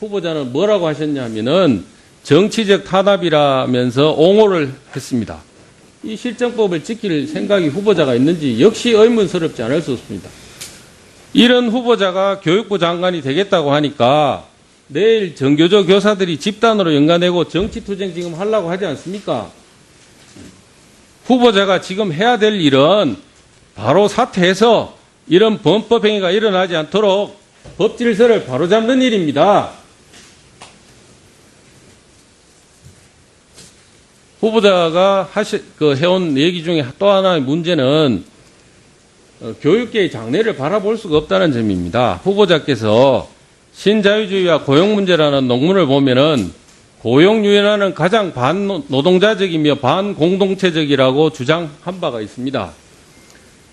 후보자는 뭐라고 하셨냐면은 정치적 탄압이라면서 옹호를 했습니다. 이 실정법을 지킬 생각이 후보자가 있는지 역시 의문스럽지 않을 수 없습니다. 이런 후보자가 교육부 장관이 되겠다고 하니까 내일 정교조 교사들이 집단으로 연가내고 정치투쟁 지금 하려고 하지 않습니까? 후보자가 지금 해야 될 일은 바로 사퇴해서 이런 범법행위가 일어나지 않도록 법 질서를 바로잡는 일입니다. 후보자가 해온 얘기 중에 또 하나의 문제는 교육계의 장래를 바라볼 수가 없다는 점입니다. 후보자께서 신자유주의와 고용 문제라는 논문을 보면은 고용유연화는 가장 반노동자적이며 반공동체적이라고 주장한 바가 있습니다.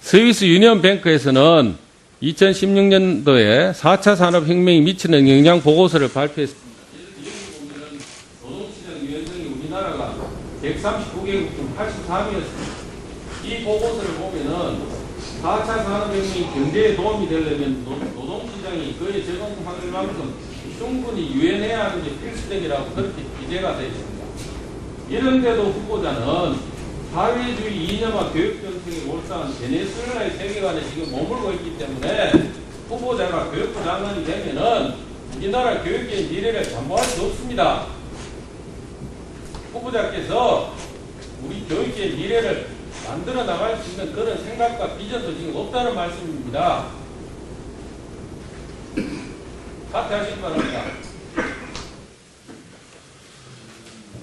스위스 유니언뱅크에서는 2016년도에 4차 산업혁명이 미치는 영향 보고서를 발표했습니다. 여기 보면은 노동시장 유연성이 우리나라가 139개국 중 83위였습니다. 이 보고서를 보면은 4차 산업혁명이 경제에 도움이 되려면 노동시장이 그에 적응할 만큼 충분히 유연해야 하는 게 필수적이라고 그렇게 기재가 되어 있습니다. 이런데도 후보자는 사회주의 이념화 교육정책에 몰두한 베네수엘라의 세계관에 지금 머물고 있기 때문에 후보자가 교육부 장관이 되면은 우리나라 교육계의 미래를 담보할 수 없습니다. 후보자께서 우리 교육계의 미래를 만들어 나갈 수 있는 그런 생각과 비전도 지금 없다는 말씀입니다. 사퇴하시기 바랍니다.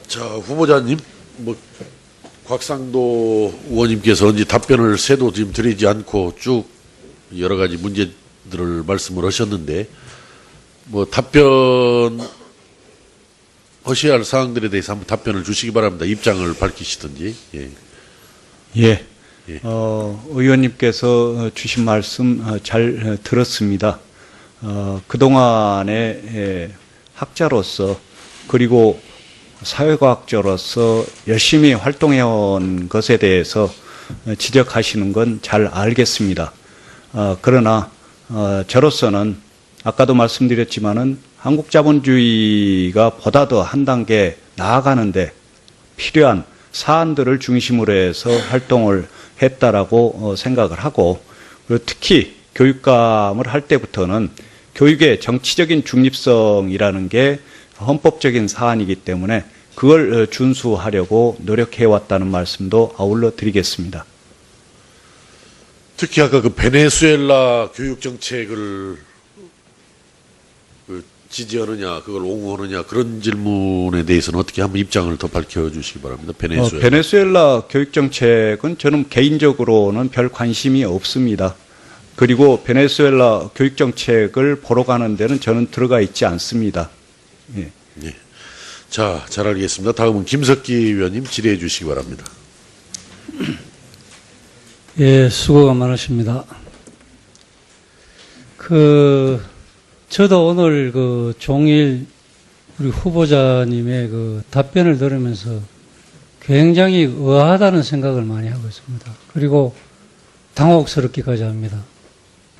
자, 후보자님, 곽상도 의원님께서 이제 답변을 새도 지금 드리지 않고 쭉 여러 가지 문제들을 말씀을 하셨는데, 답변 하셔야 할 사항들에 대해서 한번 답변을 주시기 바랍니다. 입장을 밝히시든지. 예. 예. 예. 의원님께서 주신 말씀 잘 들었습니다. 그동안의 학자로서 그리고 사회과학자로서 열심히 활동해온 것에 대해서 지적하시는 건 잘 알겠습니다. 그러나 저로서는 아까도 말씀드렸지만은 한국 자본주의가 보다 더 한 단계 나아가는데 필요한 사안들을 중심으로 해서 활동을 했다라고 생각을 하고, 그리고 특히 교육감을 할 때부터는 교육의 정치적인 중립성이라는 게 헌법적인 사안이기 때문에 그걸 준수하려고 노력해왔다는 말씀도 아울러 드리겠습니다. 특히 아까 그 베네수엘라 교육 정책을 지지하느냐, 그걸 옹호하느냐, 그런 질문에 대해서는 어떻게 한번 입장을 더 밝혀주시기 바랍니다. 베네수엘라 교육 정책은 저는 개인적으로는 별 관심이 없습니다. 그리고 베네수엘라 교육 정책을 보러 가는 데는 저는 들어가 있지 않습니다. 예. 예. 자, 잘 알겠습니다. 다음은 김석기 의원님 질의해 주시기 바랍니다. 예, 수고가 많으십니다. 저도 오늘 종일 우리 후보자님의 답변을 들으면서 굉장히 의아하다는 생각을 많이 하고 있습니다. 그리고 당혹스럽기까지 합니다.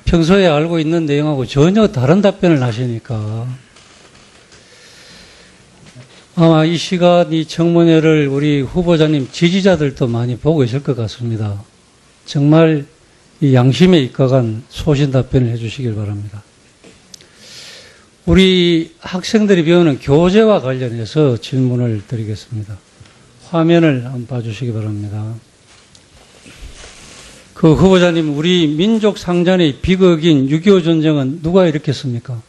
평소에 알고 있는 내용하고 전혀 다른 답변을 하시니까 아마 이 시간 이 청문회를 우리 후보자님 지지자들도 많이 보고 있을 것 같습니다. 정말 이 양심에 입각한 소신 답변을 해주시길 바랍니다. 우리 학생들이 배우는 교재와 관련해서 질문을 드리겠습니다. 화면을 한번 봐주시기 바랍니다. 후보자님, 우리 민족 상잔의 비극인 6.25 전쟁은 누가 일으켰습니까?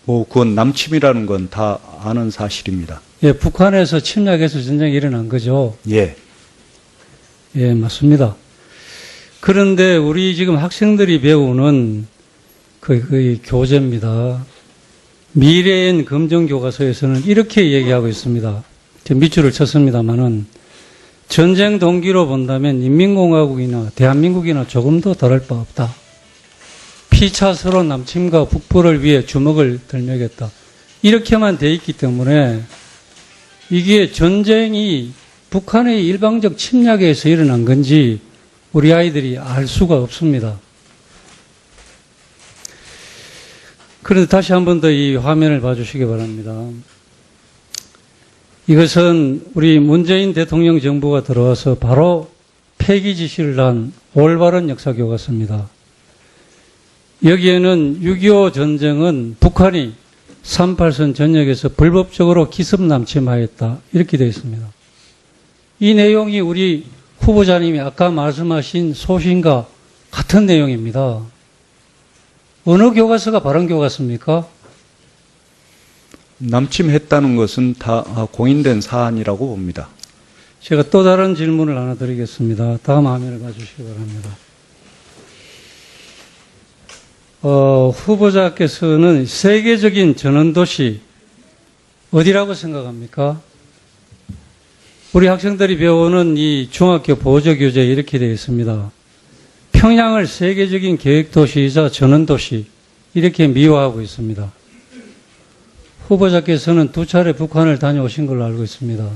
그건 남침이라는 건 다 아는 사실입니다. 예, 북한에서 침략해서 전쟁이 일어난 거죠. 예. 예, 맞습니다. 그런데 우리 지금 학생들이 배우는 교재입니다. 미래엔 검정교과서에서는 이렇게 얘기하고 있습니다. 밑줄을 쳤습니다만은 전쟁 동기로 본다면 인민공화국이나 대한민국이나 조금 더 다를 바 없다. 피차스러운 남침과 북부를 위해 주먹을 들매겠다. 이렇게만 돼 있기 때문에 이게 전쟁이 북한의 일방적 침략에 의해서 일어난 건지 우리 아이들이 알 수가 없습니다. 그런데 다시 한 번 더 이 화면을 봐주시기 바랍니다. 이것은 우리 문재인 대통령 정부가 들어와서 바로 폐기 지시를 한 올바른 역사 교과서입니다. 여기에는 6.25 전쟁은 북한이 38선 전역에서 불법적으로 기습 남침하였다. 이렇게 되어 있습니다. 이 내용이 우리 후보자님이 아까 말씀하신 소신과 같은 내용입니다. 어느 교과서가 바른 교과서입니까? 남침했다는 것은 다 공인된 사안이라고 봅니다. 제가 또 다른 질문을 하나 드리겠습니다. 다음 화면을 봐주시기 바랍니다. 후보자께서는 세계적인 전원도시 어디라고 생각합니까? 우리 학생들이 배우는 이 중학교 보조교재에 이렇게 되어 있습니다. 평양을 세계적인 계획도시이자 전원도시 이렇게 미화하고 있습니다. 후보자께서는 2차례 북한을 다녀오신 걸로 알고 있습니다.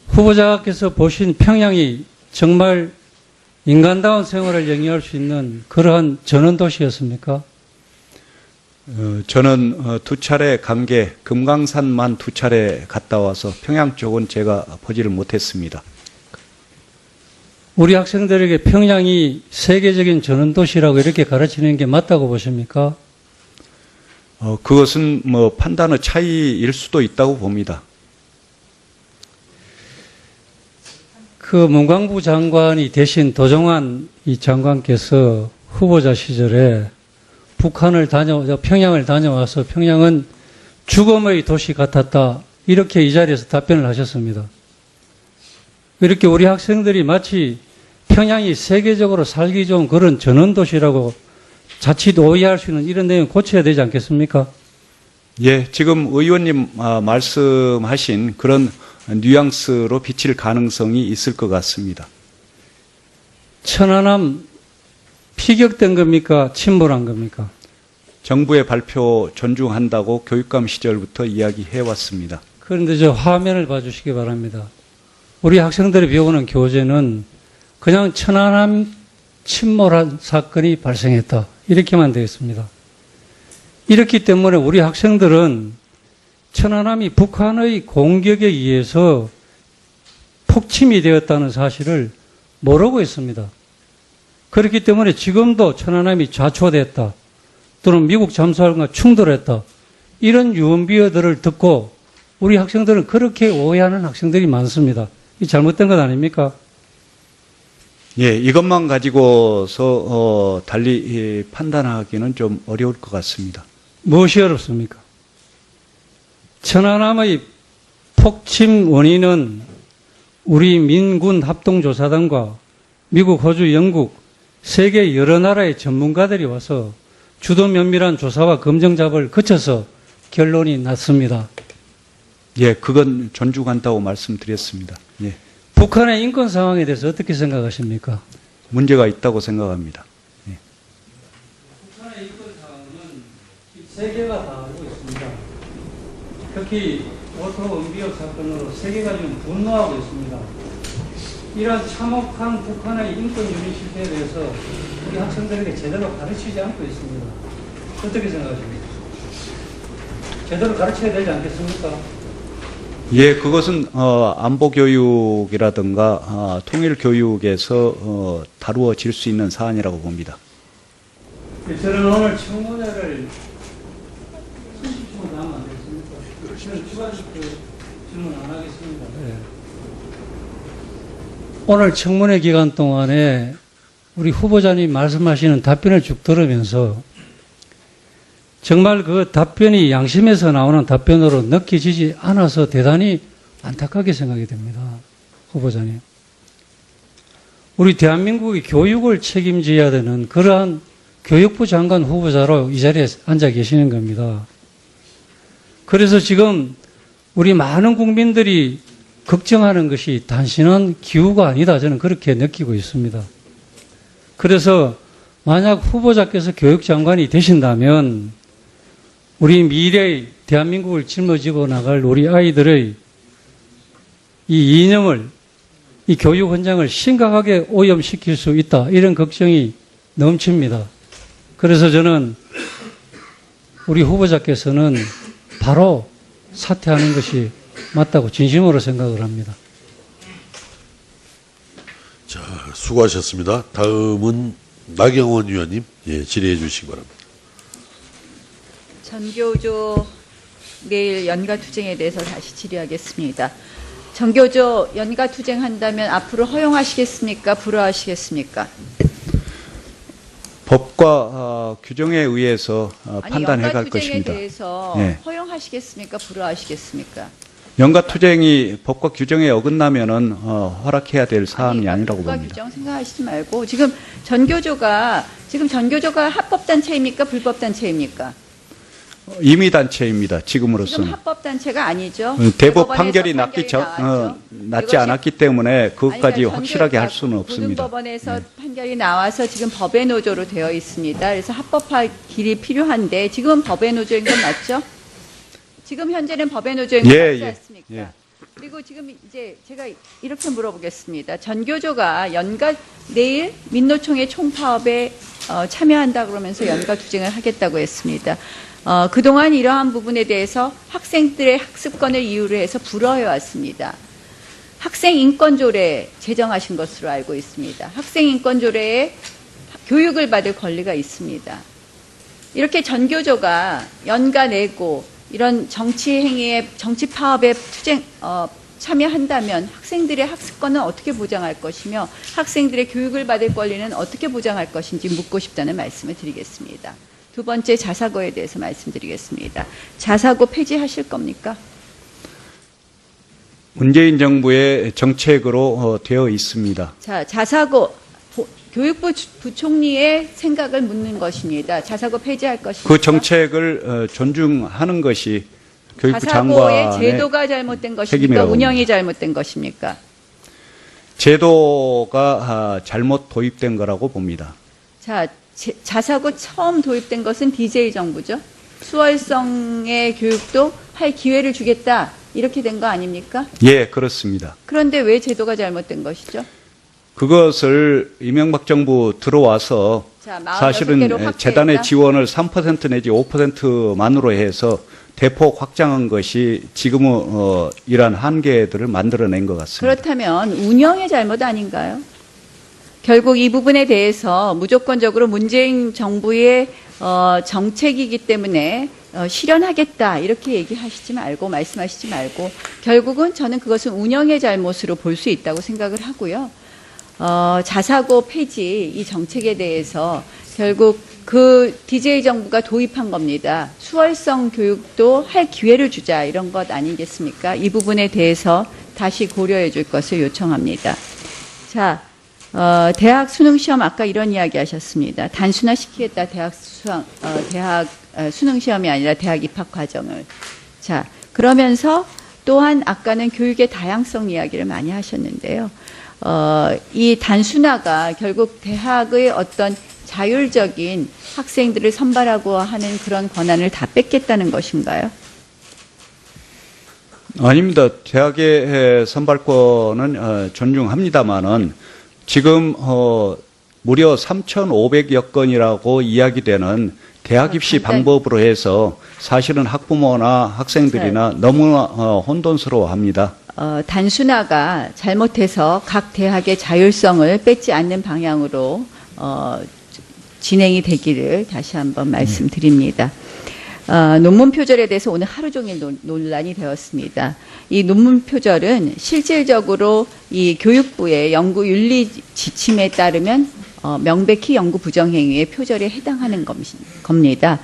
후보자께서 보신 평양이 정말 인간다운 생활을 영위할 수 있는 그러한 전원도시였습니까? 저는 2차례 관계 금강산만 2차례 갔다 와서 평양 쪽은 제가 보지를 못했습니다. 우리 학생들에게 평양이 세계적인 전원도시라고 이렇게 가르치는 게 맞다고 보십니까? 그것은 뭐 판단의 차이일 수도 있다고 봅니다. 그 문광부 장관이 대신 도정환 이 장관께서 후보자 시절에 평양을 다녀와서 평양은 죽음의 도시 같았다. 이렇게 이 자리에서 답변을 하셨습니다. 이렇게 우리 학생들이 마치 평양이 세계적으로 살기 좋은 그런 전원도시라고 자칫 오해할 수 있는 이런 내용 고쳐야 되지 않겠습니까? 예, 지금 의원님 말씀하신 그런 뉘앙스로 비칠 가능성이 있을 것 같습니다. 천안함 피격된 겁니까? 침몰한 겁니까? 정부의 발표 존중한다고 교육감 시절부터 이야기해 왔습니다. 그런데 저 화면을 봐주시기 바랍니다. 우리 학생들이 배우는 교재는 그냥 천안함 침몰한 사건이 발생했다. 이렇게만 되어 있습니다. 이렇기 때문에 우리 학생들은 천안함이 북한의 공격에 의해서 폭침이 되었다는 사실을 모르고 있습니다. 그렇기 때문에 지금도 천안함이 좌초됐다. 또는 미국 잠수함과 충돌했다. 이런 유언비어들을 듣고 우리 학생들은 그렇게 오해하는 학생들이 많습니다. 이 잘못된 것 아닙니까? 예, 이것만 가지고서 달리 판단하기는 좀 어려울 것 같습니다. 무엇이 어렵습니까? 천안함의 폭침 원인은 우리 민군 합동조사단과 미국, 호주, 영국, 세계 여러 나라의 전문가들이 와서 주도 면밀한 조사와 검증 작업을 거쳐서 결론이 났습니다. 예, 그건 존중한다고 말씀드렸습니다. 예, 북한의 인권 상황에 대해서 어떻게 생각하십니까? 문제가 있다고 생각합니다. 북한의 인권 상황은 세계가 다 알고 있습니다. 특히 오토 은비역 사건으로 세계가 지금 분노하고 있습니다. 이런 참혹한 북한의 인권 유린 실태에 대해서 우리 학생들에게 제대로 가르치지 않고 있습니다. 어떻게 생각하십니까? 제대로 가르쳐야 되지 않겠습니까? 예, 그것은 안보 교육이라든가 통일 교육에서 다루어질 수 있는 사안이라고 봅니다. 저는 오늘 청문회를 30분 하면 안 되겠습니까? 저는 추가 질문 안 하겠습니다. 네. 오늘 청문회 기간 동안에 우리 후보자님 말씀하시는 답변을 쭉 들으면서 정말 그 답변이 양심에서 나오는 답변으로 느껴지지 않아서 대단히 안타깝게 생각이 됩니다. 후보자님. 우리 대한민국의 교육을 책임져야 되는 그러한 교육부 장관 후보자로 이 자리에 앉아 계시는 겁니다. 그래서 지금 우리 많은 국민들이 걱정하는 것이 단순한 기후가 아니다. 저는 그렇게 느끼고 있습니다. 그래서 만약 후보자께서 교육장관이 되신다면 우리 미래의 대한민국을 짊어지고 나갈 우리 아이들의 이 이념을, 이 교육 현장을 심각하게 오염시킬 수 있다. 이런 걱정이 넘칩니다. 그래서 저는 우리 후보자께서는 바로 사퇴하는 것이 맞다고 진심으로 생각을 합니다. 자, 수고하셨습니다. 다음은 나경원 의원님, 예, 질의해 주시기 바랍니다. 전교조 내일 연가투쟁에 대해서 다시 질의하겠습니다. 전교조 연가투쟁한다면 앞으로 허용하시겠습니까? 불허하시겠습니까? 법과 규정에 의해서 아니, 판단해 갈 연가투쟁에 것입니다. 대해서 예. 허용하시겠습니까? 불허하시겠습니까? 연가투쟁이 법과 규정에 어긋나면은 허락해야 될 사안이 아니라고 법과 봅니다. 규정 생각하시지 말고 지금 전교조가 합법단체입니까? 불법단체입니까? 임의단체입니다. 지금 지금으로서는. 합법단체가 아니죠. 대법 대법원에서 판결이 나왔죠. 났지 이것이- 않았기 때문에 그것까지 아니, 그러니까 확실하게 할 수는 없습니다. 고등법원에서 판결이 나와서 지금 법의 노조로 되어 있습니다. 그래서 합법화 길이 필요한데 지금은 법의 노조인 건 맞죠? 지금 현재는 법의 노조인 건 예, 맞지 예, 않습니까? 예. 그리고 지금 이제 제가 이렇게 물어보겠습니다. 전교조가 내일 민노총의 총파업에 참여한다 그러면서 연가투쟁을 하겠다고 했습니다. 그동안 이러한 부분에 대해서 학생들의 학습권을 이유로 해서 불허해 왔습니다. 학생인권조례 제정하신 것으로 알고 있습니다. 학생인권조례에 교육을 받을 권리가 있습니다. 이렇게 전교조가 연가내고 이런 정치 행위에 정치 파업에 참여한다면 학생들의 학습권은 어떻게 보장할 것이며 학생들의 교육을 받을 권리는 어떻게 보장할 것인지 묻고 싶다는 말씀을 드리겠습니다. 두 번째 자사고에 대해서 말씀드리겠습니다. 자사고 폐지하실 겁니까? 문재인 정부의 정책으로 되어 있습니다. 자, 자사고 교육부 부총리의 생각을 묻는 것입니다. 자사고 폐지할 것입니까? 그 정책을 존중하는 것이 교육부 자사고의 장관의 제도가 잘못된 것입니까? 책임이라고 운영이 잘못된 것입니까? 제도가 잘못 도입된 거라고 봅니다. 자, 자사고 처음 도입된 것은 DJ 정부죠. 수월성의 교육도 할 기회를 주겠다. 이렇게 된 거 아닙니까? 예, 그렇습니다. 그런데 왜 제도가 잘못된 것이죠? 그것을 이명박 정부 들어와서 자, 46개로 사실은 확대했다? 재단의 지원을 3% 내지 5%만으로 해서 대폭 확장한 것이 지금은 이러한 한계들을 만들어낸 것 같습니다. 그렇다면 운영의 잘못 아닌가요? 결국 이 부분에 대해서 무조건적으로 문재인 정부의 정책이기 때문에 실현하겠다 이렇게 얘기하시지 말고 말씀하시지 말고 결국은 저는 그것은 운영의 잘못으로 볼 수 있다고 생각을 하고요. 자사고 폐지 이 정책에 대해서 결국 그 DJ 정부가 도입한 겁니다. 수월성 교육도 할 기회를 주자 이런 것 아니겠습니까? 이 부분에 대해서 다시 고려해 줄 것을 요청합니다. 자, 대학 수능 시험 아까 이런 이야기 하셨습니다. 단순화시키겠다 대학 수능 시험이 아니라 대학 입학 과정을. 자, 그러면서 또한 아까는 교육의 다양성 이야기를 많이 하셨는데요. 이 단순화가 결국 대학의 어떤 자율적인 학생들을 선발하고 하는 그런 권한을 다 뺏겠다는 것인가요? 아닙니다. 대학의 선발권은 존중합니다만은 지금 무려 3,500여 건이라고 이야기되는 대학 입시 방법으로 해서 사실은 학부모나 학생들이나 너무나 혼돈스러워합니다. 단순화가 잘못해서 각 대학의 자율성을 뺏지 않는 방향으로 진행이 되기를 다시 한번 말씀드립니다. 논문 표절에 대해서 오늘 하루 종일 논란이 되었습니다. 이 논문 표절은 실질적으로 이 교육부의 연구 윤리 지침에 따르면 명백히 연구 부정행위의 표절에 해당하는 겁니다.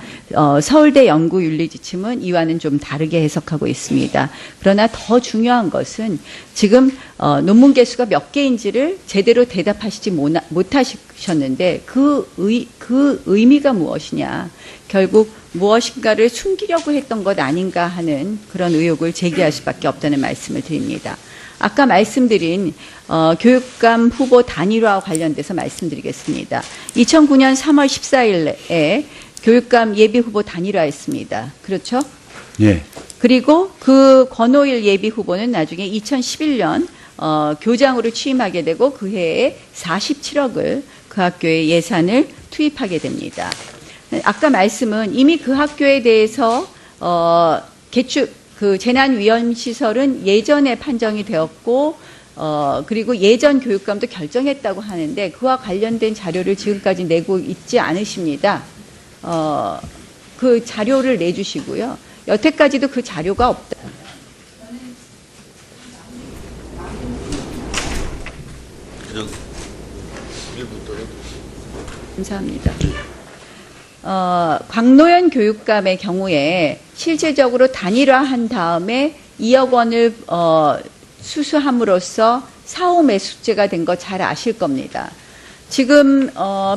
서울대 연구 윤리 지침은 이와는 좀 다르게 해석하고 있습니다. 그러나 더 중요한 것은 지금 논문 개수가 몇 개인지를 제대로 대답하시지 못하셨는데 그 의미가 무엇이냐. 결국 무엇인가를 숨기려고 했던 것 아닌가 하는 그런 의혹을 제기할 수밖에 없다는 말씀을 드립니다. 아까 말씀드린 교육감 후보 단일화와 관련돼서 말씀드리겠습니다. 2009년 3월 14일에 교육감 예비 후보 단일화했습니다. 그렇죠? 예. 그리고 그 권오일 예비 후보는 나중에 2011년 교장으로 취임하게 되고 그 해에 47억을 그 학교의 예산을 투입하게 됩니다. 아까 말씀은 이미 그 학교에 대해서 그 재난위험시설은 예전에 판정이 되었고 그리고 예전 교육감도 결정했다고 하는데 그와 관련된 자료를 지금까지 내고 있지 않으십니다. 그 자료를 내주시고요. 여태까지도 그 자료가 없다. 그냥 1분 더. 감사합니다. 광노현 교육감의 경우에 실질적으로 단일화한 다음에 2억 원을 수수함으로써 사후 매수죄가 된 거 잘 아실 겁니다. 지금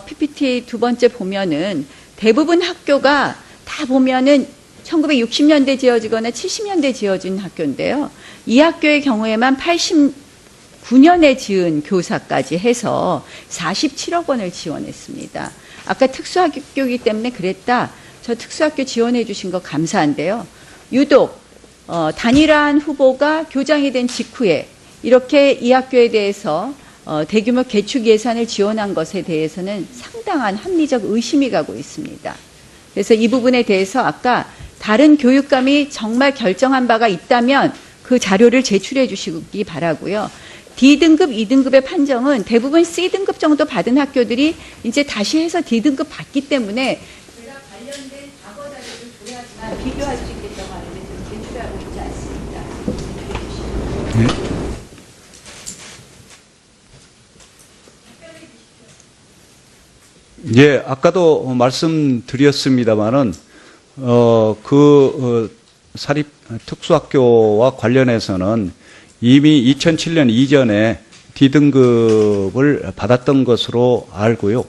PPT 두 번째 보면은 대부분 학교가 다 보면은 1960년대 지어지거나 70년대 지어진 학교인데요. 이 학교의 경우에만 89년에 지은 교사까지 해서 47억 원을 지원했습니다. 아까 특수학교이기 때문에 그랬다. 저 특수학교 지원해 주신 거 감사한데요. 유독 단일화한 후보가 교장이 된 직후에 이렇게 이 학교에 대해서 대규모 개축 예산을 지원한 것에 대해서는 상당한 합리적 의심이 가고 있습니다. 그래서 이 부분에 대해서 아까 다른 교육감이 정말 결정한 바가 있다면 그 자료를 제출해 주시기 바라고요. D등급, 2등급의 판정은 대부분 C등급 정도 받은 학교들이 이제 다시 해서 D등급 받기 때문에 제가 관련된 과거 자료를 줘야지만 비교할 수 있겠다고 하는데 지금 제출하고 있지 않습니다. 예, 아까도 말씀드렸습니다마는 사립 특수학교와 관련해서는 이미 2007년 이전에 D등급을 받았던 것으로 알고요.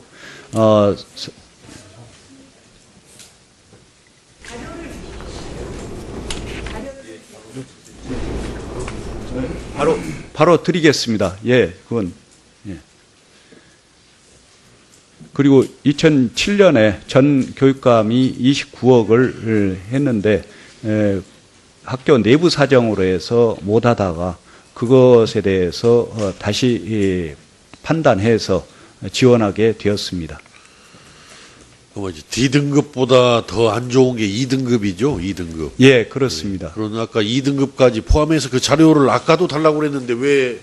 바로 드리겠습니다. 예, 그건. 예. 그리고 2007년에 전 교육감이 29억을 했는데 학교 내부 사정으로 해서 못하다가 그것에 대해서 다시 판단해서 지원하게 되었습니다. D등급보다 더 안 좋은 게 2등급이죠, 2등급. 예, 그렇습니다. 그러나 아까 2등급까지 포함해서 그 자료를 아까도 달라고 그랬는데 왜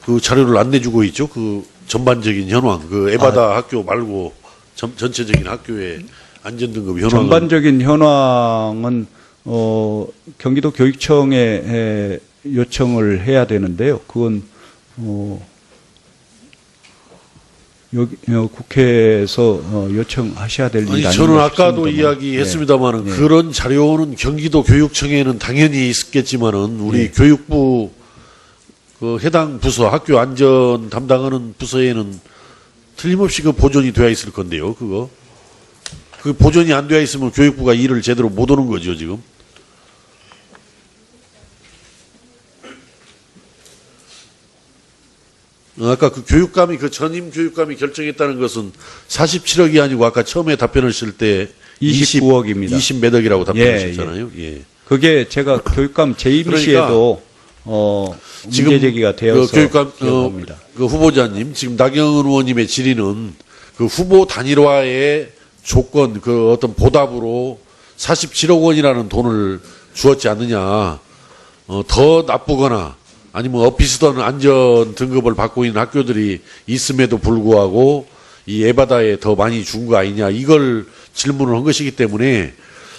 그 자료를 안 내주고 있죠? 그 전반적인 현황, 그 에바다 학교 말고 전체적인 학교의 안전등급 현황. 전반적인 현황은 경기도 교육청에 요청을 해야 되는데요. 그건 여기 국회에서 요청하셔야 될 일이 아닌가 아니, 저는 아까도 싶습니다만. 이야기했습니다만은 네. 그런 자료는 경기도 교육청에는 당연히 있었겠지만은 우리 네. 교육부 그 해당 부서 학교 안전 담당하는 부서에는 틀림없이 그 보존이 되어 있을 건데요. 그거 그 보존이 안 되어 있으면 교육부가 일을 제대로 못 하는 거죠 지금. 아까 그 교육감이 그 전임 교육감이 결정했다는 것은 47억이 아니고 아까 처음에 답변을 쓸 때 29억입니다. 20몇 억이라고 답변하셨잖아요. 예. 그게 제가 교육감 재임 그러니까 시에도 문제 제기가 되어서 그 교육감 기억합니다. 그 후보자님 지금 나경원 의원님의 질의는 그 후보 단일화의 조건 그 어떤 보답으로 47억 원이라는 돈을 주었지 않느냐. 더 나쁘거나 아니면 엇비슷한 안전 등급을 받고 있는 학교들이 있음에도 불구하고 이 에바다에 더 많이 준 거 아니냐 이걸 질문을 한 것이기 때문에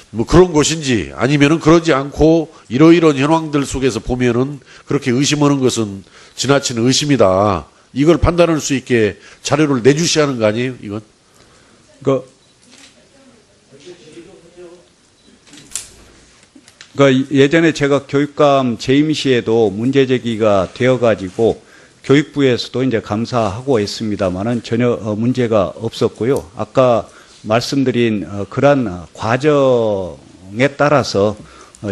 뭐 그런 것인지 아니면은 그러지 않고 이러이러한 현황들 속에서 보면은 그렇게 의심하는 것은 지나친 의심이다. 이걸 판단할 수 있게 자료를 내주셔야 하는 거 아니에요? 이건? 그러니까 예전에 제가 교육감 재임 시에도 문제 제기가 되어가지고 교육부에서도 이제 감사하고 있습니다만은 전혀 문제가 없었고요. 아까 말씀드린 그러한 과정에 따라서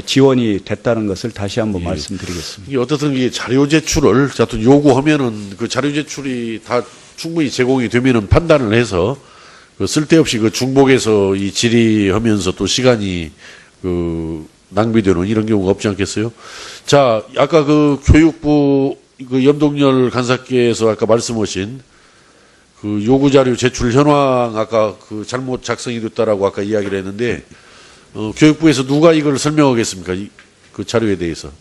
지원이 됐다는 것을 다시 한번 말씀드리겠습니다. 이게 어떻든 이 자료 제출을 자꾸 요구하면은 그 자료 제출이 다 충분히 제공이 되면은 판단을 해서 그 쓸데없이 그 중복해서 이 질의하면서 또 시간이 그 낭비되는 이런 경우가 없지 않겠어요? 자, 아까 그 교육부 그 염동열 간사께서 아까 말씀하신 그 요구 자료 제출 현황 아까 그 잘못 작성이 됐다라고 아까 이야기를 했는데 교육부에서 누가 이걸 설명하겠습니까? 그 자료에 대해서.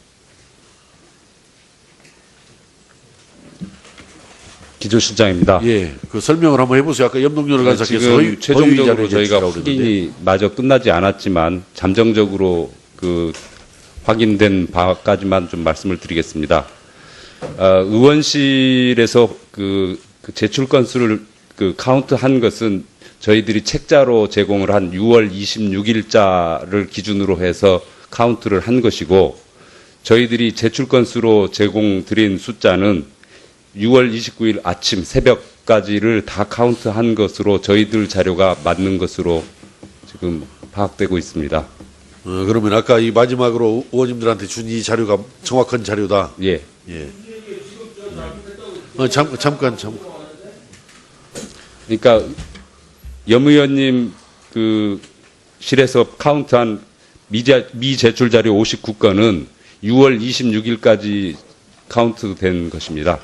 기조실장입니다. 예, 그 설명을 한번 해보세요. 아까 염동열 간사께서 지금 최종적으로 저희가 제출하라고 그러는데. 확인이 마저 끝나지 않았지만 잠정적으로 그 확인된 바까지만 좀 말씀을 드리겠습니다. 의원실에서 그 제출 건수를 그 카운트한 것은 저희들이 책자로 제공을 한 6월 26일자를 기준으로 해서 카운트를 한 것이고 저희들이 제출 건수로 제공드린 숫자는 6월 29일 아침 새벽까지를 다 카운트한 것으로 저희들 자료가 맞는 것으로 지금 파악되고 있습니다. 그러면 아까 이 마지막으로 의원님들한테 준 이 자료가 정확한 자료다. 예. 예. 잠깐. 그러니까 염 의원님 그 실에서 카운트한 미제출 자료 59건은 6월 26일까지 카운트된 것입니다.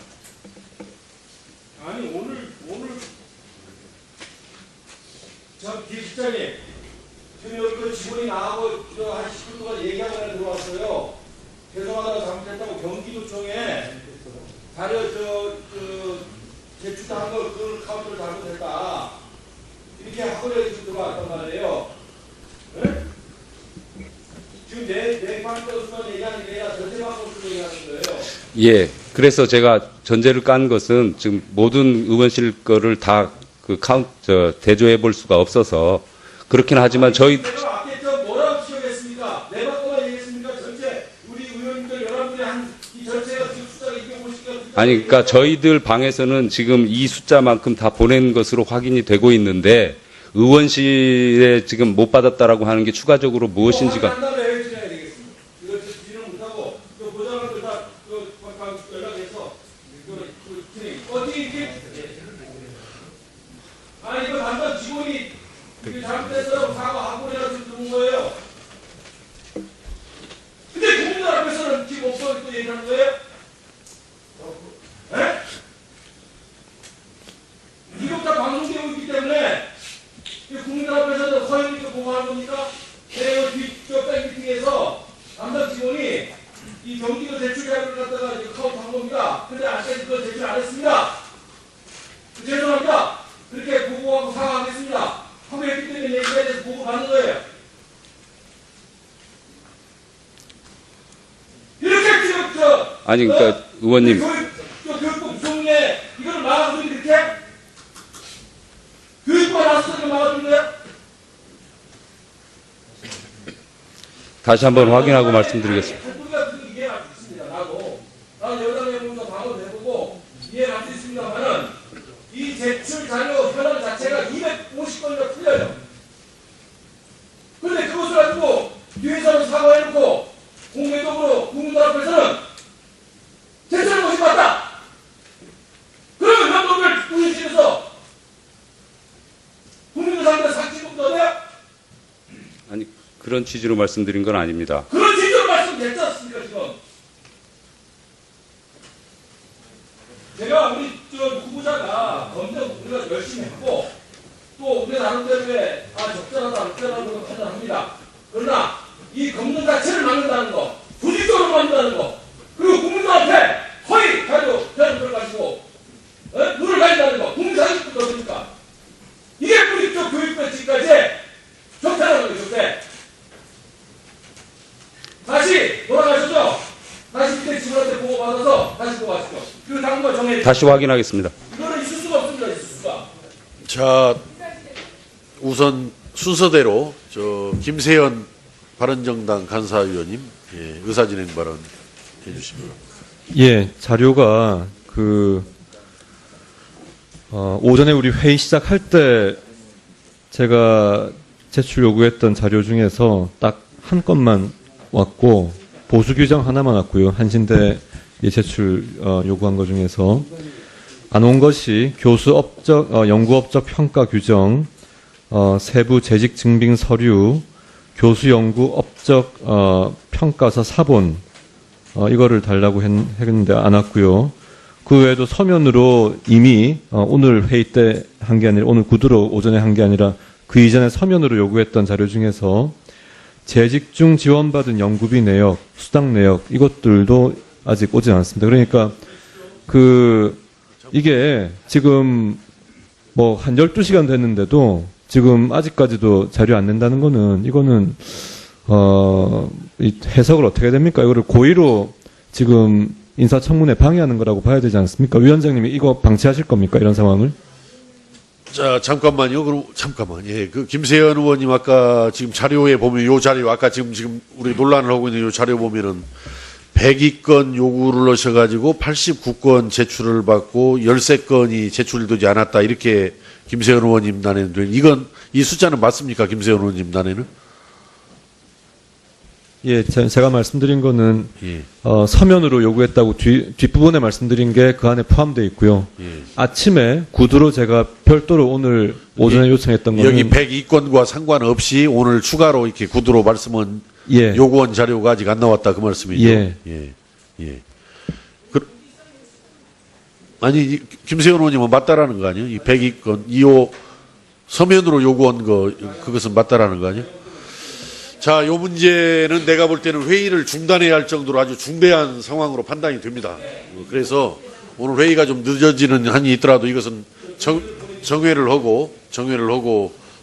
아니 오늘 저 기획실장님 지금 여기 그 직원이 나하고 한 10분 동안 얘기하고 내가 들어왔어요. 죄송하다고 잘못했다고 경기도청에 자료 제출한 걸 그 카운트를 잘못했다 이렇게 학원에 지금 들어왔단 말이에요. 네? 지금 내 방법으로 얘기하는 게 아니라 전체 방법으로 얘기하는 거예요. 예. 그래서 제가 전제를 깐 것은 지금 모든 의원실 거를 다 그 대조해 볼 수가 없어서 그렇긴 하지만 저희 내가 앞에 저 뭐라고 지적했습니까? 내 방법만 얘기했습니까? 전체 우리 의원님들 11분의 한이 전체가 지금 숫자가 250개 아니 그러니까 저희들 방에서는 지금 이 숫자만큼 다 보낸 것으로 확인이 되고 있는데 의원실에 지금 못 받았다라고 하는 게 추가적으로 무엇인지가 한 다음에 왜 진행해야 되겠습니까? 이거 진행 못하고 그 보좌관들 다 연락해서 진행 어떻게 이렇게 아니 이거 단단 직원이 이게 잘못됐어요 사과하고라도 들은 거예요. 근데 국민들 앞에서는 지금 없어 또 얘기하는 거예요? 에? 이거 다 방송되고 있기 때문에 국민들 앞에서는 허용이니까 보고하는 겁니까? 내가 뒤쪽 미팅에서 담당 직원이 이 경기도 제출 자료를 갖다가 이제 카운트한 겁니다. 근데 아직까지 그걸 제출 안 했습니다. 죄송합니다. 그렇게 보고하고 사과하겠습니다. 하고 했기 때문에 얘기에 대해서 보고 받는 거예요. 이렇게 지금 아니 그러니까 의원님 교육부 구성에 이걸 막아서 이렇게 교육부가 나서서 이걸 막아주는 거예요? 다시 한번 확인하고 말씀드리겠습니다. 우리가 이해할 수 있습니다. 나도 여당 내부에서 방어도 해보고 이해할 수 있습니다만은 이 제출 자료 현황 자체가 250건이나 틀려요. 그런데 그것을 가지고 뒤에서는 사과해놓고 공개적으로 국민들 앞에서는 제출한 것이 맞다. 그러면 현동을 의원실에서 국민들 상대 상식법도 어때요? 아니 그런 취지로 말씀드린 건 아닙니다. 그런 취지로 말씀드렸지 않습니까 지금? 제가 우리 후보자가 검증 우리가 열심히 했고 또 우리 나름대로의 적절하다 안 적절하다는 걸 판단합니다. 그러나 이 검증 자체를 막는다는 거, 조직적으로 막는다는 거, 그리고 국민들 앞에 허위 자료를 가지고 눈을 가린다는 거, 국민 상식부터 어딥니까? 이게 우리 쪽 교육부 지금까지 적폐라는 거죠, 적폐. 다시 돌아가시죠. 다시 그때 직원한테 보고받아서 다시 보고하시죠. 그 당부가 정해. 다시 확인하겠습니다. 이거는 있을 수가 없습니다. 있을 수가. 자, 우선 순서대로 김세연 바른정당 간사위원님 의사진행 발언 해주십니다. 예, 자료가 오전에 우리 회의 시작할 때 제가 제출 요구했던 자료 중에서 딱 한 건만 왔고 보수 규정 하나만 왔고요. 한신대 제출 요구한 것 중에서 안 온 것이 교수 업적 연구 업적 평가 규정, 세부 재직 증빙 서류, 교수 연구 업적 평가서 사본 이거를 달라고 했는데 안 왔고요. 그 외에도 서면으로 이미 오늘 회의 때 한 게 아니라 오늘 구두로 오전에 한 게 아니라 그 이전에 서면으로 요구했던 자료 중에서 재직 중 지원받은 연구비 내역, 수당 내역 이것들도 아직 오지 않았습니다. 그러니까 이게 지금 뭐 한 12시간 됐는데도 지금 아직까지도 자료 안 낸다는 거는 이거는 이 해석을 어떻게 해야 됩니까? 이거를 고의로 지금 인사청문회 방해하는 거라고 봐야 되지 않습니까? 위원장님이 이거 방치하실 겁니까? 이런 상황을? 자, 잠깐만요. 그럼, 잠깐만. 예, 김세현 의원님 아까 지금 자료에 보면 요 자료, 아까 지금 우리 논란을 하고 있는 요 자료 보면은 102건 요구를 하셔가지고 89건 제출을 받고 13건이 제출되지 않았다. 이렇게 김세현 의원님 단에는 이건, 이 숫자는 맞습니까? 김세현 의원님 단에는? 예, 제가 말씀드린 거는 예. 서면으로 요구했다고 뒷부분에 말씀드린 게 그 안에 포함되어 있고요. 예. 아침에 구두로 제가 별도로 오늘 오전에 요청했던 거는 여기 102건과 상관없이 오늘 추가로 이렇게 구두로 말씀은 예. 요구한 자료가 아직 안 나왔다 그 말씀이죠. 예. 예. 예. 아니 김세현 의원님은 맞다라는 거 아니에요? 이 102건 2호 서면으로 요구한 거 그것은 맞다라는 거 아니에요? 자, 요 문제는 내가 볼 때는 회의를 중단해야 할 정도로 아주 중대한 상황으로 판단이 됩니다. 그래서 오늘 회의가 좀 늦어지는 한이 있더라도 이것은 정회를 하고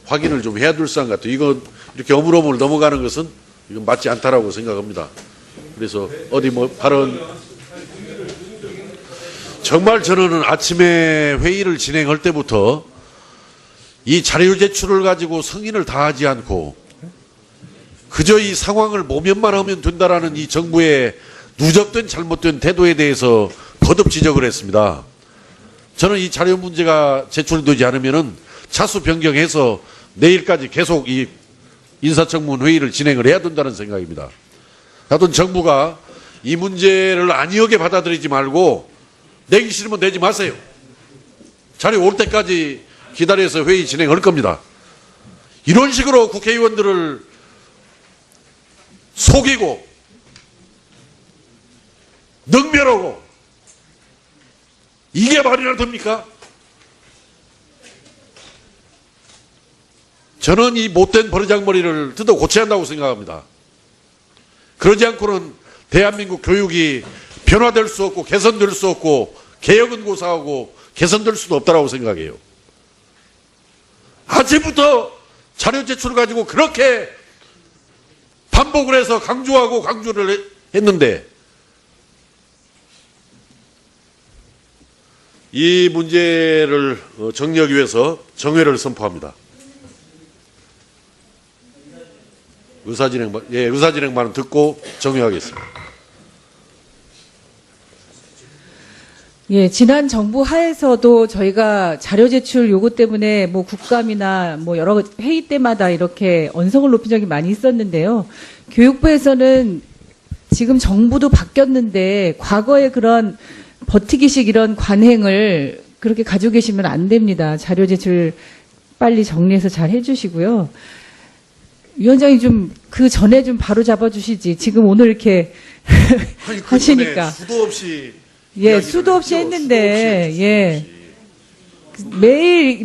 확인을 좀 해야 될 사안 같아요. 이건 이렇게 어물어물 넘어가는 것은 이건 맞지 않다라고 생각합니다. 그래서 어디 뭐 발언 정말 저는 아침에 회의를 진행할 때부터 이 자료 제출을 가지고 승인을 다하지 않고 그저 이 상황을 모면만 하면 된다라는 이 정부의 누적된 잘못된 태도에 대해서 거듭 지적을 했습니다. 저는 이 자료 문제가 제출되지 않으면은 차수 변경해서 내일까지 계속 이 인사청문 회의를 진행을 해야 된다는 생각입니다. 하여튼 정부가 이 문제를 안이하게 받아들이지 말고 내기 싫으면 내지 마세요. 자료 올 때까지 기다려서 회의 진행할 겁니다. 이런 식으로 국회의원들을 속이고 능멸하고 이게 말이나 됩니까? 저는 이 못된 버르장머리를 뜯어 고쳐야 한다고 생각합니다. 그러지 않고는 대한민국 교육이 변화될 수 없고 개선될 수 없고 개혁은 고사하고 개선될 수도 없다고 생각해요. 아침부터 자료 제출을 가지고 그렇게 반복을 해서 강조를 했는데 이 문제를 정리하기 위해서 정회를 선포합니다. 의사진행만은 듣고 정회하겠습니다. 예, 지난 정부 하에서도 저희가 자료 제출 요구 때문에 뭐 국감이나 뭐 여러 회의 때마다 이렇게 언성을 높인 적이 많이 있었는데요. 교육부에서는 지금 정부도 바뀌었는데 과거의 그런 버티기식 이런 관행을 그렇게 가지고 계시면 안 됩니다. 자료 제출 빨리 정리해서 잘 해주시고요. 위원장이 좀 그 전에 좀 바로 잡아주시지. 지금 오늘 이렇게 하시니까. 수도 없이 예, 수도 없이 했는데, 예.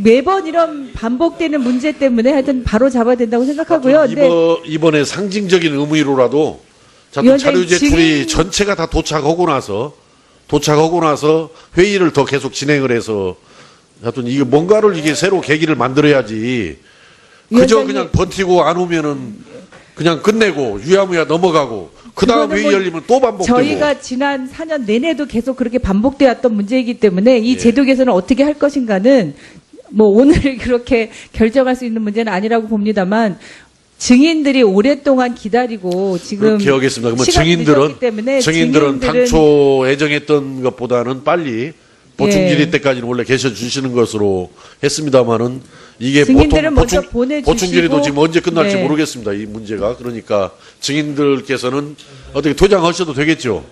매번 이런 반복되는 문제 때문에 하여튼 바로 잡아야 된다고 생각하고요. 이번에 상징적인 의미로라도 자료 제출이 전체가 다 도착하고 나서 회의를 더 계속 진행을 해서 하여튼 이게 뭔가를 이게 새로 계기를 만들어야지. 그저 그냥 버티고 안 오면은 그냥 끝내고 유야무야 넘어가고 그 다음 회의 열리면 또 반복되고. 저희가 지난 4년 내내도 계속 그렇게 반복되어 왔던 문제이기 때문에 이 제도 개선을 어떻게 할 것인가는 뭐 오늘 그렇게 결정할 수 있는 문제는 아니라고 봅니다만 증인들이 오랫동안 기다리고 지금 그렇게 하겠습니다. 그러면 증인들은 당초 예정했던 것보다는 빨리 보충 질의 때까지는 원래 계셔 주시는 것으로 했습니다만은 이게 증인들은 보통 먼저 보내주시고 보충 질의도 지금 언제 끝날지 네. 모르겠습니다. 이 문제가. 그러니까 증인들께서는 어떻게 도장하셔도 되겠죠.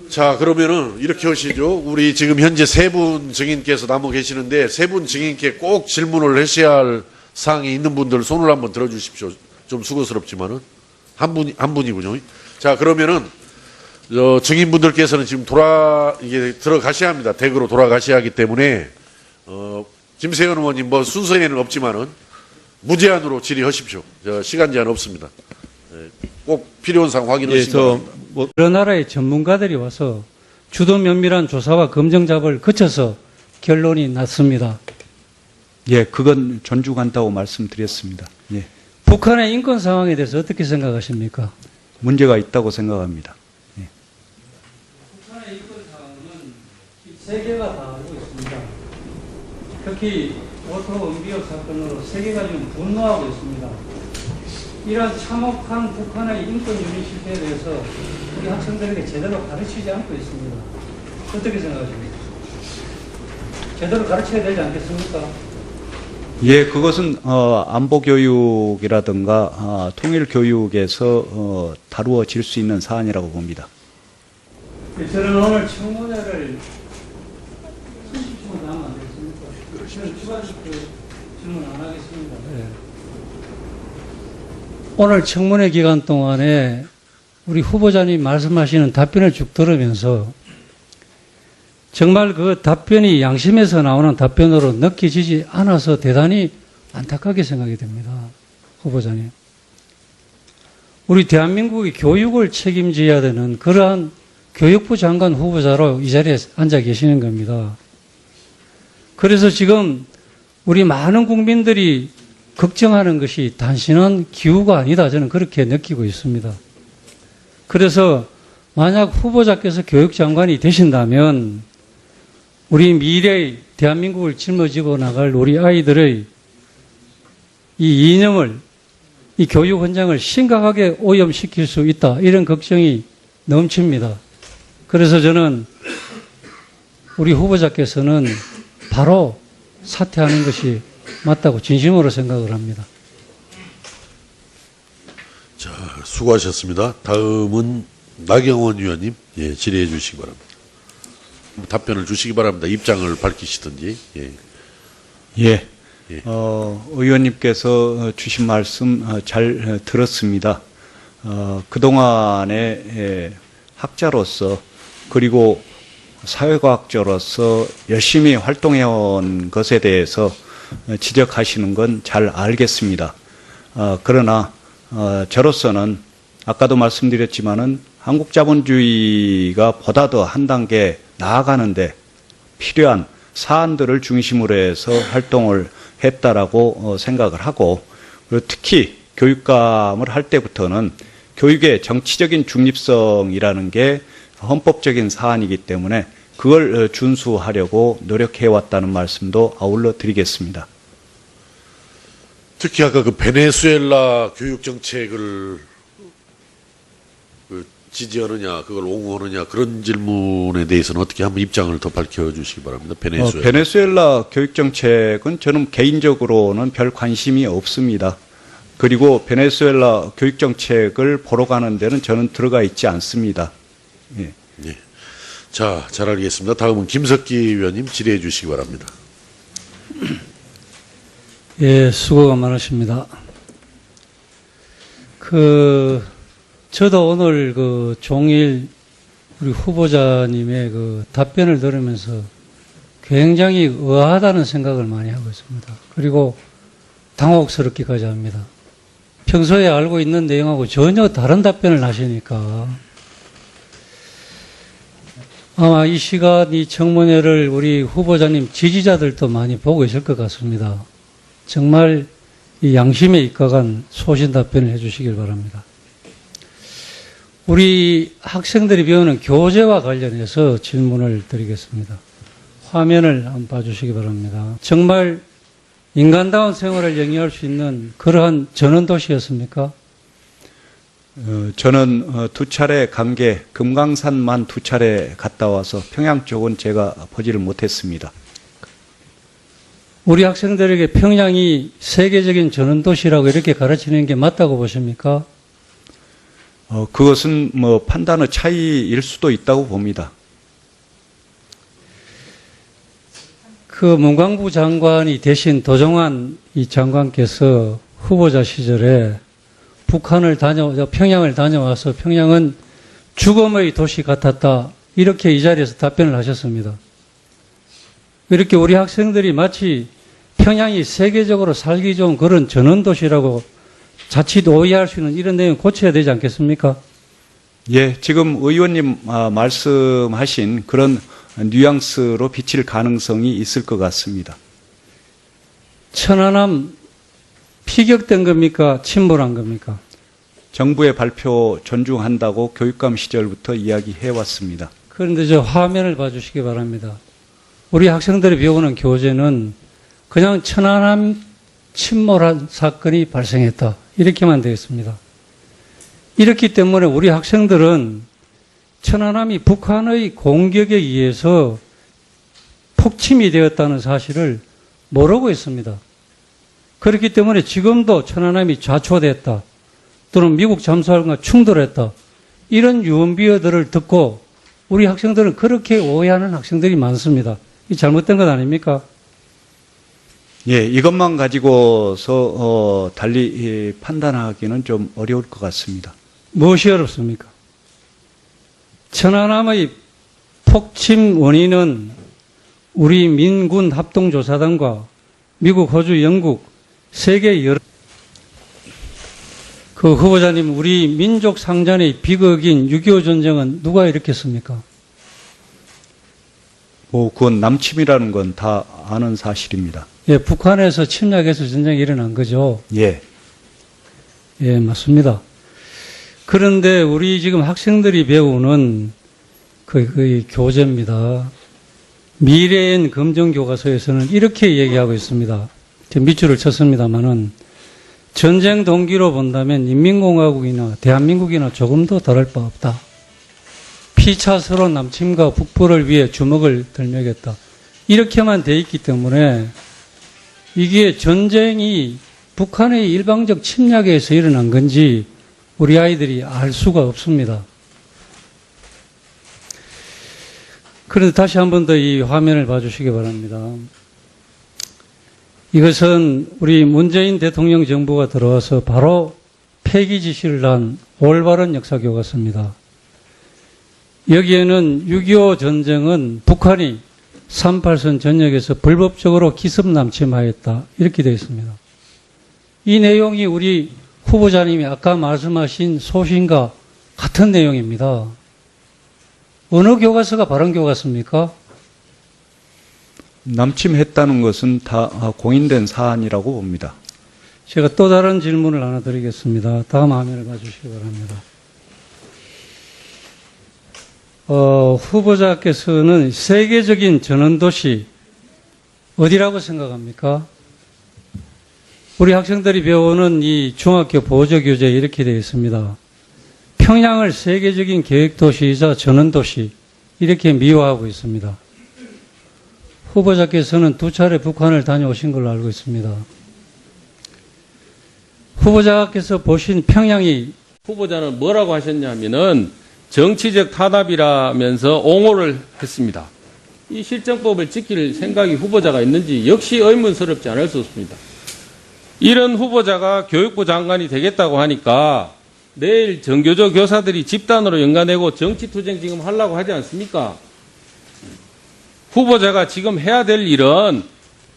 자, 그러면은 이렇게 하시죠. 우리 지금 현재 세 분 증인께서 남아 계시는데 세 분 증인께 꼭 질문을 하셔야 할 사항이 있는 분들 손을 한번 들어주십시오. 좀 수고스럽지만은 한 분이군요. 자, 그러면은 증인분들께서는 지금 이게 들어가셔야 합니다. 댁으로 돌아가셔야 하기 때문에 김세현 의원님 뭐 순서에는 없지만은 무제한으로 질의하십시오. 시간 제한 없습니다. 꼭 필요한 사항 확인하시기 바랍니다. 여러 나라의 전문가들이 와서 주도 면밀한 조사와 검증 작업을 거쳐서 결론이 났습니다. 예, 그건 존중한다고 말씀드렸습니다. 예, 북한의 인권 상황에 대해서 어떻게 생각하십니까? 문제가 있다고 생각합니다. 북한의 인권 상황은 세계가 다 알고 있습니다. 특히 오토 은비역 사건으로 세계가 지금 분노하고 있습니다. 이런 참혹한 북한의 인권 유린 실태에 대해서 우리 학생들에게 제대로 가르치지 않고 있습니다. 어떻게 생각하십니까? 제대로 가르쳐야 되지 않겠습니까? 예, 그것은 안보 교육이라든가 통일 교육에서 다루어질 수 있는 사안이라고 봅니다. 저는 오늘 청문회를 30분 하면 안 되겠습니까? 저는 추가 질문 안 하겠습니다. 네. 오늘 청문회 기간 동안에 우리 후보자님 말씀하시는 답변을 쭉 들으면서 정말 그 답변이 양심에서 나오는 답변으로 느껴지지 않아서 대단히 안타깝게 생각이 됩니다. 후보자님. 우리 대한민국의 교육을 책임져야 되는 그러한 교육부 장관 후보자로 이 자리에 앉아 계시는 겁니다. 그래서 지금 우리 많은 국민들이 걱정하는 것이 단순한 기후가 아니다. 저는 그렇게 느끼고 있습니다. 그래서 만약 후보자께서 교육장관이 되신다면 우리 미래의 대한민국을 짊어지고 나갈 우리 아이들의 이 이념을, 이 교육 현장을 심각하게 오염시킬 수 있다. 이런 걱정이 넘칩니다. 그래서 저는 우리 후보자께서는 바로 사퇴하는 것이 맞다고 진심으로 생각을 합니다. 자, 수고하셨습니다. 다음은 나경원 의원님, 예, 질의해 주시기 바랍니다. 답변을 주시기 바랍니다. 입장을 밝히시든지. 예. 예. 예. 의원님께서 주신 말씀 잘 들었습니다. 그동안에 학자로서 그리고 사회과학자로서 열심히 활동해온 것에 대해서 지적하시는 건 잘 알겠습니다. 그러나 저로서는 아까도 말씀드렸지만은 한국 자본주의가 보다 더 한 단계 나아가는데 필요한 사안들을 중심으로 해서 활동을 했다라고 생각을 하고, 그리고 특히 교육감을 할 때부터는 교육의 정치적인 중립성이라는 게 헌법적인 사안이기 때문에 그걸 준수하려고 노력해왔다는 말씀도 아울러 드리겠습니다. 특히 아까 그 베네수엘라 교육 정책을 지지하느냐, 그걸 옹호하느냐, 그런 질문에 대해서는 어떻게 한번 입장을 더 밝혀주시기 바랍니다. 베네수엘라 교육 정책은 저는 개인적으로는 별 관심이 없습니다. 그리고 베네수엘라 교육 정책을 보러 가는 데는 저는 들어가 있지 않습니다. 예. 예. 자, 잘 알겠습니다. 다음은 김석기 의원님 질의해 주시기 바랍니다. 예, 수고가 많으십니다. 저도 오늘 종일 우리 후보자님의 답변을 들으면서 굉장히 의아하다는 생각을 많이 하고 있습니다. 그리고 당혹스럽기까지 합니다. 평소에 알고 있는 내용하고 전혀 다른 답변을 하시니까 아마 이 시간 이 청문회를 우리 후보자님 지지자들도 많이 보고 있을 것 같습니다. 정말 이 양심에 입각한 소신 답변을 해주시길 바랍니다. 우리 학생들이 배우는 교재와 관련해서 질문을 드리겠습니다. 화면을 한번 봐주시기 바랍니다. 정말 인간다운 생활을 영위할 수 있는 그러한 전원도시였습니까? 저는 두 차례 관계, 금강산만 두 차례 갔다 와서 평양 쪽은 제가 보지를 못했습니다. 우리 학생들에게 평양이 세계적인 전원도시라고 이렇게 가르치는 게 맞다고 보십니까? 그것은 뭐 판단의 차이일 수도 있다고 봅니다. 그 문광부 장관이 대신 도정환 이 장관께서 후보자 시절에 평양을 다녀와서 평양은 죽음의 도시 같았다. 이렇게 이 자리에서 답변을 하셨습니다. 이렇게 우리 학생들이 마치 평양이 세계적으로 살기 좋은 그런 전원도시라고 자칫 오해할 수 있는 이런 내용 고쳐야 되지 않겠습니까? 예, 지금 의원님 말씀하신 그런 뉘앙스로 비칠 가능성이 있을 것 같습니다. 천안함 피격된 겁니까? 침몰한 겁니까? 정부의 발표 존중한다고 교육감 시절부터 이야기해 왔습니다. 그런데 저 화면을 봐주시기 바랍니다. 우리 학생들이 배우는 교재는 그냥 천안함 침몰한 사건이 발생했다. 이렇게만 되어 있습니다. 이렇기 때문에 우리 학생들은 천안함이 북한의 공격에 의해서 폭침이 되었다는 사실을 모르고 있습니다. 그렇기 때문에 지금도 천안함이 좌초됐다. 또는 미국 잠수함과 충돌했다. 이런 유언비어들을 듣고 우리 학생들은 그렇게 오해하는 학생들이 많습니다. 이 잘못된 것 아닙니까? 예, 이것만 가지고서 달리 판단하기는 좀 어려울 것 같습니다. 무엇이 어렵습니까? 천안함의 폭침 원인은 우리 민군 합동조사단과 미국, 호주, 영국, 세계 여러 그 후보자님, 우리 민족 상잔의 비극인 6.25 전쟁은 누가 일으켰습니까? 그건 남침이라는 건 다 아는 사실입니다. 예, 북한에서 침략해서 전쟁이 일어난 거죠. 예. 예, 맞습니다. 그런데 우리 지금 학생들이 배우는 그 교재입니다. 미래엔 검정교과서에서는 이렇게 얘기하고 있습니다. 제가 밑줄을 쳤습니다만은 전쟁 동기로 본다면 인민공화국이나 대한민국이나 조금도 다를 바 없다. 피차스러운 남침과 북부를 위해 주먹을 들매겠다. 이렇게만 돼 있기 때문에 이게 전쟁이 북한의 일방적 침략에 의해서 일어난 건지 우리 아이들이 알 수가 없습니다. 그런데 다시 한 번 더 이 화면을 봐주시기 바랍니다. 이것은 우리 문재인 대통령 정부가 들어와서 바로 폐기 지시를 한 올바른 역사교과서입니다. 여기에는 6.25 전쟁은 북한이 38선 전역에서 불법적으로 기습 남침하였다. 이렇게 되어 있습니다. 이 내용이 우리 후보자님이 아까 말씀하신 소신과 같은 내용입니다. 어느 교과서가 바른 교과서입니까? 남침했다는 것은 다 공인된 사안이라고 봅니다. 제가 또 다른 질문을 하나 드리겠습니다. 다음 화면을 봐주시기 바랍니다. 후보자께서는 세계적인 전원도시 어디라고 생각합니까? 우리 학생들이 배우는 이 중학교 보조교재에 이렇게 되어 있습니다. 평양을 세계적인 계획도시이자 전원도시 이렇게 미화하고 있습니다. 후보자께서는 2차례 북한을 다녀오신 걸로 알고 있습니다. 후보자께서 보신 평양이 후보자는 뭐라고 하셨냐면은 정치적 타답이라면서 옹호를 했습니다. 이 실정법을 지킬 생각이 후보자가 있는지 역시 의문스럽지 않을 수 없습니다. 이런 후보자가 교육부 장관이 되겠다고 하니까 내일 정교조 교사들이 집단으로 연가내고 정치투쟁 지금 하려고 하지 않습니까? 후보자가 지금 해야 될 일은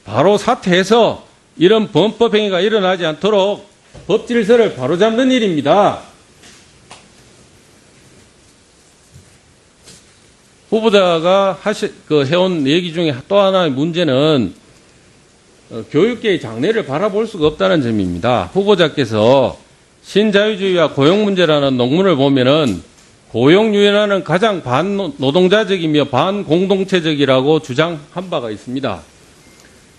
바로 사퇴해서 이런 범법행위가 일어나지 않도록 법 질서를 바로잡는 일입니다. 후보자가 해온 얘기 중에 또 하나의 문제는 교육계의 장래를 바라볼 수가 없다는 점입니다. 후보자께서 신자유주의와 고용문제라는 논문을 보면은 고용유연화는 가장 반노동자적이며 반공동체적이라고 주장한 바가 있습니다.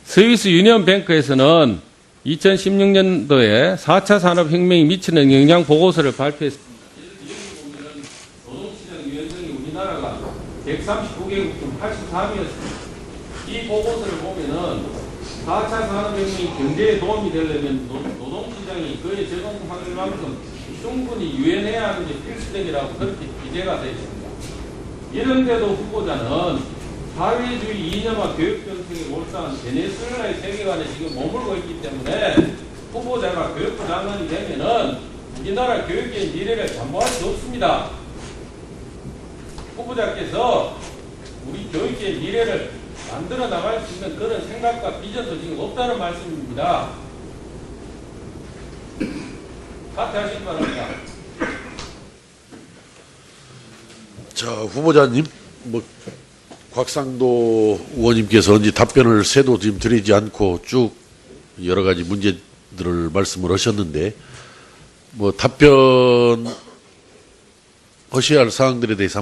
스위스 유니언뱅크에서는 2016년도에 4차 산업혁명이 미치는 영향 보고서를 발표했습니다. 노동시장 유연성이 우리나라가 139개국 중 83위였습니다. 이 보고서를 보면은 4차 산업혁명이 경제에 도움이 되려면 노동시장이 그에 적응할 만큼 충분히 유연해야 하는 게 필수적이라고 그렇게 기재가 되어 있습니다. 이런데도 후보자는 사회주의 이념화 교육 정책에 몰두한 베네수엘라의 세계관에 지금 머물고 있기 때문에 후보자가 교육부 장관이 되면은 우리나라 교육의 미래를 담보할 수 없습니다. 후보자께서 우리 교육의 미래를 만들어 나갈 수 있는 그런 생각과 비전도 지금 없다는 말씀입니다. 사퇴하시기 바랍니다. 자, 후보자님, 곽상도 의원님께서 이제 답변을 새도 지금 드리지 않고 쭉 여러 가지 문제들을 말씀을 하셨는데, 답변 하셔야 할 사항들에 대해서